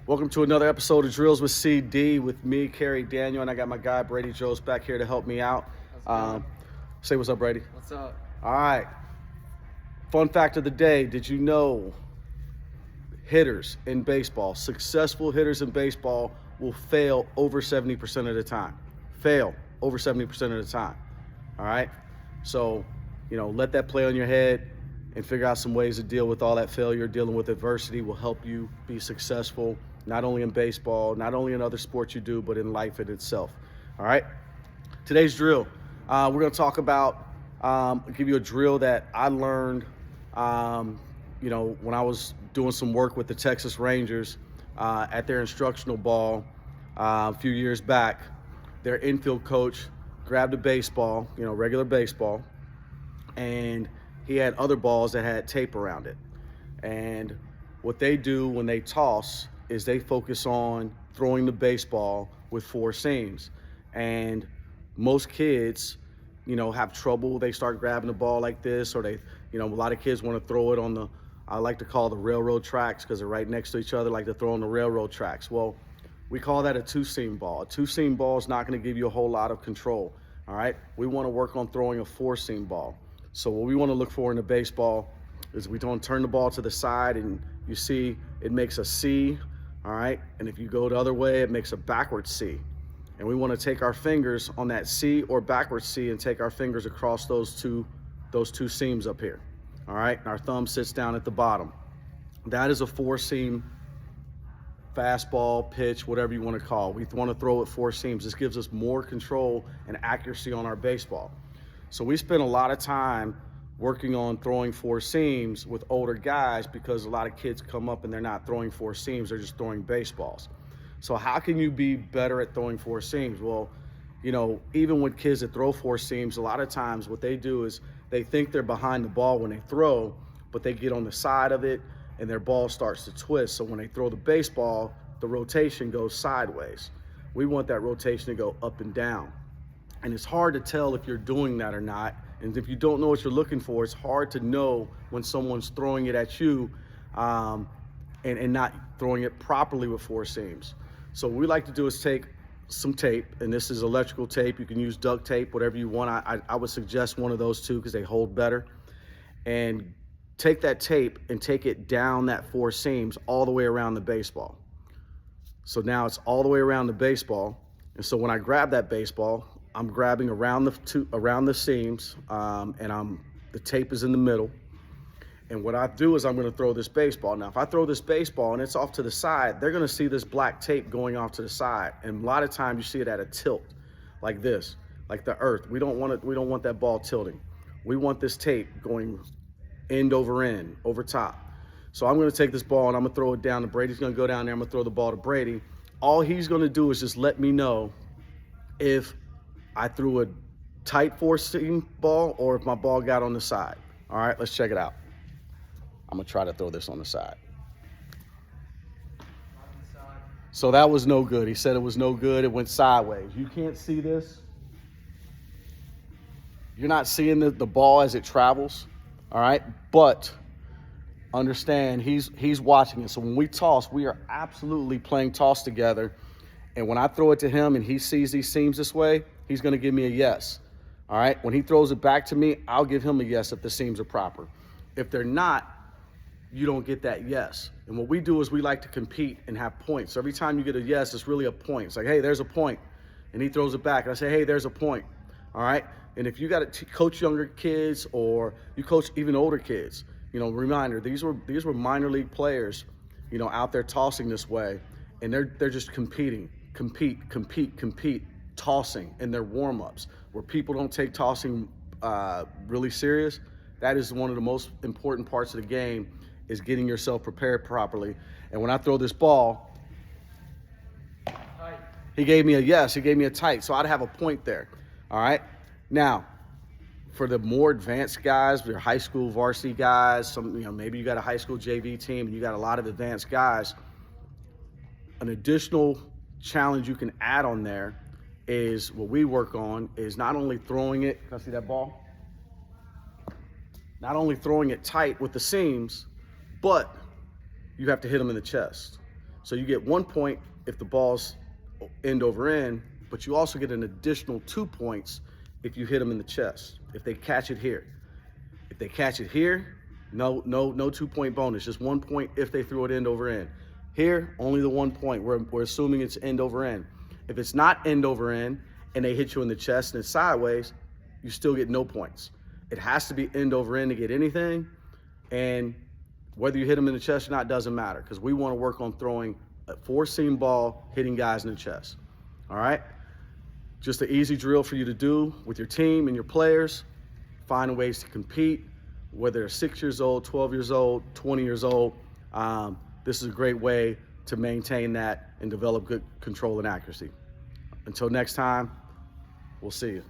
Welcome to another episode of Drills with CD with me, Kerry Daniel, and I got my guy Brady Jones back here to help me out. Say what's up, Brady. What's up? All right. Fun fact of the day: did you know hitters in baseball, successful hitters in baseball, will fail over 70% of the time? Fail over 70% of the time. All right. So, let that play on your head and figure out some ways to deal with all that failure. Dealing with adversity will help you be successful, not only in baseball, not only in other sports you do, but in life in itself. All right. Today's drill, we're going to talk about, give you a drill that I learned, when I was doing some work with the Texas Rangers at their instructional ball a few years back. Their infield coach grabbed a baseball, regular baseball, and he had other balls that had tape around it. And what they do when they toss is they focus on throwing the baseball with four seams. And most kids, have trouble. They start grabbing the ball like this, or they, a lot of kids want to throw it on the, I like to call the railroad tracks because they're right next to each other, like to throw on the railroad tracks. Well, we call that a two-seam ball. A two-seam ball is not going to give you a whole lot of control, all right? We want to work on throwing a four-seam ball. So what we want to look for in the baseball is we don't turn the ball to the side and you see it makes a C, all right? And if you go the other way, it makes a backward C. And we want to take our fingers on that C or backward C and take our fingers across those two seams up here, all right? And our thumb sits down at the bottom. That is a four-seam fastball, pitch, whatever you want to call it. We want to throw it four seams. This gives us more control and accuracy on our baseball. So we spend a lot of time working on throwing four seams with older guys because a lot of kids come up and they're not throwing four seams, they're just throwing baseballs. So how can you be better at throwing four seams? Well, even with kids that throw four seams, a lot of times what they do is they think they're behind the ball when they throw, but they get on the side of it and their ball starts to twist. So when they throw the baseball, the rotation goes sideways. We want that rotation to go up and down. And it's hard to tell if you're doing that or not. And if you don't know what you're looking for, it's hard to know when someone's throwing it at you and not throwing it properly with four seams. So what we like to do is take some tape, and this is electrical tape. You can use duct tape, whatever you want. I would suggest one of those two because they hold better. And take that tape and take it down that four seams all the way around the baseball. So now it's all the way around the baseball. And so when I grab that baseball, I'm grabbing around the seams, and the tape is in the middle. And what I do is I'm going to throw this baseball. Now, if I throw this baseball and it's off to the side, they're going to see this black tape going off to the side. And a lot of times you see it at a tilt, like this, like the earth. We don't want that ball tilting. We want this tape going end, over top. So I'm going to take this ball and I'm going to throw it down to Brady's going to go down there. I'm going to throw the ball to Brady. All he's going to do is just let me know if I threw a tight four-seam ball or if my ball got on the side. All right, let's check it out. I'm going to try to throw this on the side. So that was no good. He said it was no good. It went sideways. You can't see this. You're not seeing the ball as it travels. All right, but understand he's watching it. So when we toss, we are absolutely playing toss together. And when I throw it to him and he sees these seams this way, he's going to give me a yes. All right, when he throws it back to me, I'll give him a yes if the seams are proper. If they're not, you don't get that yes. And what we do is we like to compete and have points. So every time you get a yes, it's really a point. It's like, hey, there's a point. And he throws it back. And I say, hey, there's a point. All right. And if you got to coach younger kids or you coach even older kids, reminder, these were minor league players, out there tossing this way. And they're just compete, tossing in their warm-ups where people don't take tossing really serious. That is one of the most important parts of the game, is getting yourself prepared properly. And when I throw this ball, he gave me a yes, he gave me a tight, so I'd have a point there, all right? Now, for the more advanced guys, your high school varsity guys, maybe you got a high school JV team and you got a lot of advanced guys, an additional challenge you can add on there is what we work on is not only throwing it, can I see that ball? Not only throwing it tight with the seams, but you have to hit them in the chest. So you get 1 point if the ball's end over end, but you also get an additional 2 points if you hit them in the chest, if they catch it here. If they catch it here, no 2-point bonus, just 1 point if they throw it end over end. Here, only the 1 point. We're assuming it's end over end. If it's not end over end and they hit you in the chest and it's sideways, you still get no points. It has to be end over end to get anything, and whether you hit them in the chest or not doesn't matter, because we want to work on throwing a 4-seam ball, hitting guys in the chest. All right? Just an easy drill for you to do with your team and your players, finding ways to compete, whether they're 6 years old, 12 years old, 20 years old. This is a great way to maintain that and develop good control and accuracy. Until next time, we'll see you.